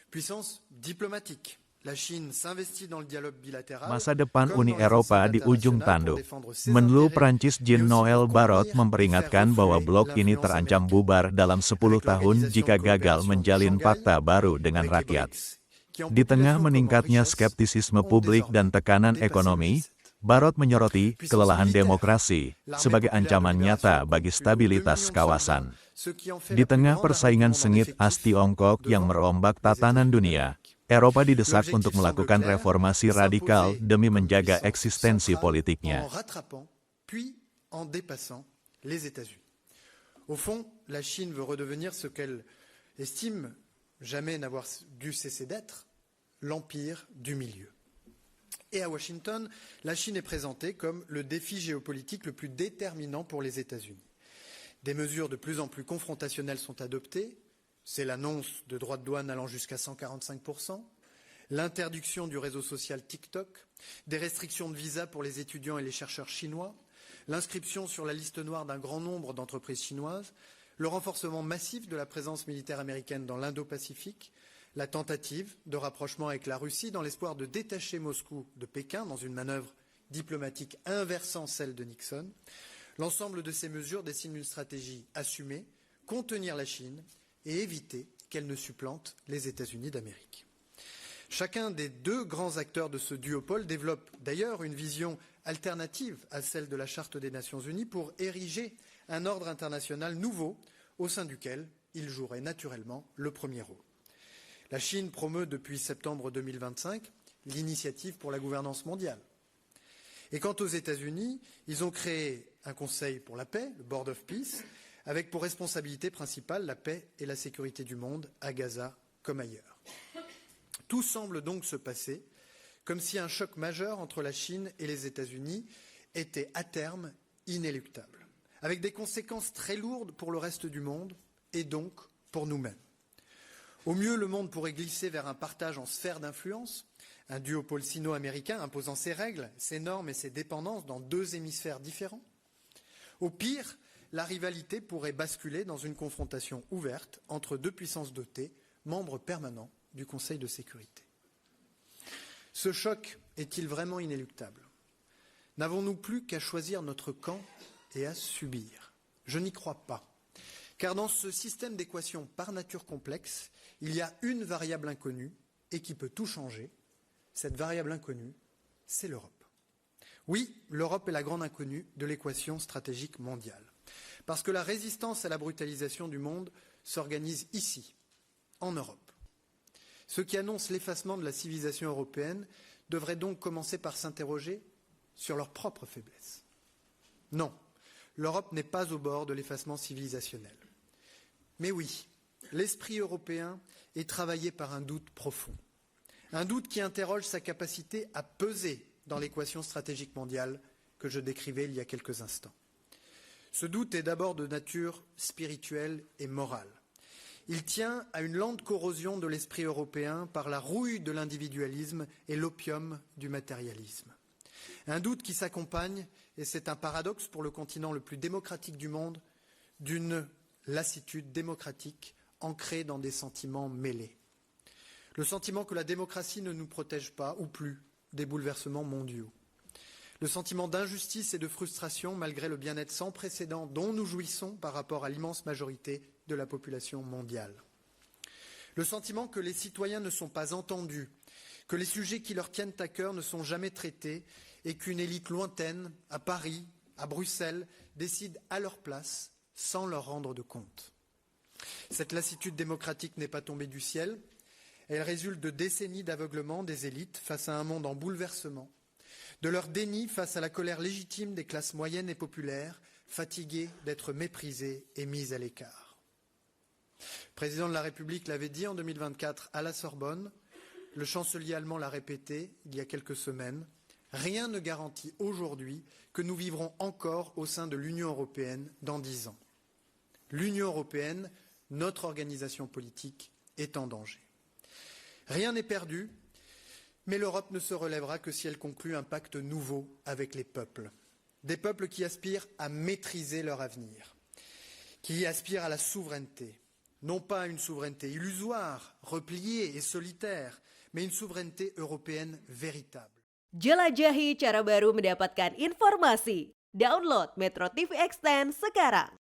Puissance diplomatique. Masa depan Uni Eropa di ujung tanduk. Menlu Prancis Jean-Noël Barrot memperingatkan bahwa blok ini terancam bubar dalam 10 tahun jika gagal menjalin fakta baru dengan rakyat. Di tengah meningkatnya skeptisisme publik dan tekanan ekonomi, Barrot menyoroti kelelahan demokrasi sebagai ancaman nyata bagi stabilitas kawasan. Di tengah persaingan sengit AS-Tiongkok yang merombak tatanan dunia, Eropa didesak untuk melakukan reformasi radikal demi menjaga eksistensi politiknya. Au fond, la Chine veut redevenir ce qu'elle estime jamais n'avoir dû cesser d'être, l'empire du milieu. Et à Washington, la Chine est présentée comme le défi géopolitique le plus déterminant pour les États-Unis. Des mesures de plus en plus confrontationnelles sont adoptées. C'est l'annonce de droits de douane allant jusqu'à 145%, l'interdiction du réseau social TikTok, des restrictions de visa pour les étudiants et les chercheurs chinois, l'inscription sur la liste noire d'un grand nombre d'entreprises chinoises, le renforcement massif de la présence militaire américaine dans l'Indo-Pacifique, la tentative de rapprochement avec la Russie dans l'espoir de détacher Moscou de Pékin dans une manœuvre diplomatique inversant celle de Nixon. L'ensemble de ces mesures dessine une stratégie assumée, contenir la Chine et éviter qu'elle ne supplante les États-Unis d'Amérique. Chacun des deux grands acteurs de ce duopole développe d'ailleurs une vision alternative à celle de la Charte des Nations Unies pour ériger un ordre international nouveau au sein duquel il jouerait naturellement le premier rôle. La Chine promeut depuis septembre 2025 l'initiative pour la gouvernance mondiale. Et quant aux États-Unis, ils ont créé un conseil pour la paix, le Board of Peace, avec pour responsabilité principale la paix et la sécurité du monde, à Gaza comme ailleurs. Tout semble donc se passer comme si un choc majeur entre la Chine et les États-Unis était à terme inéluctable, avec des conséquences très lourdes pour le reste du monde et donc pour nous-mêmes. Au mieux, le monde pourrait glisser vers un partage en sphères d'influence, un duopole sino-américain imposant ses règles, ses normes et ses dépendances dans deux hémisphères différents. Au pire, la rivalité pourrait basculer dans une confrontation ouverte entre deux puissances dotées, membres permanents du Conseil de sécurité. Ce choc est-il vraiment inéluctable? N'avons-nous plus qu'à choisir notre camp et à subir? Je n'y crois pas. Car dans ce système d'équations par nature complexe, il y a une variable inconnue et qui peut tout changer. Cette variable inconnue, c'est l'Europe. Oui, l'Europe est la grande inconnue de l'équation stratégique mondiale. Parce que la résistance à la brutalisation du monde s'organise ici, en Europe. Ceux qui annoncent l'effacement de la civilisation européenne devraient donc commencer par s'interroger sur leurs propres faiblesses. Non, l'Europe n'est pas au bord de l'effacement civilisationnel. Mais oui, l'esprit européen est travaillé par un doute profond. Un doute qui interroge sa capacité à peser dans l'équation stratégique mondiale que je décrivais il y a quelques instants. Ce doute est d'abord de nature spirituelle et morale. Il tient à une lente corrosion de l'esprit européen par la rouille de l'individualisme et l'opium du matérialisme. Un doute qui s'accompagne, et c'est un paradoxe pour le continent le plus démocratique du monde, d'une lassitude démocratique ancrée dans des sentiments mêlés. Le sentiment que la démocratie ne nous protège pas, ou plus, des bouleversements mondiaux. Le sentiment d'injustice et de frustration malgré le bien-être sans précédent dont nous jouissons par rapport à l'immense majorité de la population mondiale. Le sentiment que les citoyens ne sont pas entendus, que les sujets qui leur tiennent à cœur ne sont jamais traités et qu'une élite lointaine, à Paris, à Bruxelles, décide à leur place sans leur rendre de compte. Cette lassitude démocratique n'est pas tombée du ciel. Elle résulte de décennies d'aveuglement des élites face à un monde en bouleversement, de leur déni face à la colère légitime des classes moyennes et populaires, fatiguées d'être méprisées et mises à l'écart. Le président de la République l'avait dit en 2024 à la Sorbonne, le chancelier allemand l'a répété il y a quelques semaines, rien ne garantit aujourd'hui que nous vivrons encore au sein de l'Union européenne dans 10 ans. L'Union européenne, notre organisation politique, est en danger. Rien n'est perdu, mais l'Europe ne se relèvera que si elle conclut un pacte nouveau avec les peuples. Des peuples qui aspirent à maîtriser leur avenir, qui aspirent à la souveraineté, Non pas une souveraineté illusoire, repliée et solitaire, mais une souveraineté européenne véritable. Jelajahi cara baru mendapatkan informasi. Download Metro TV Extend sekarang.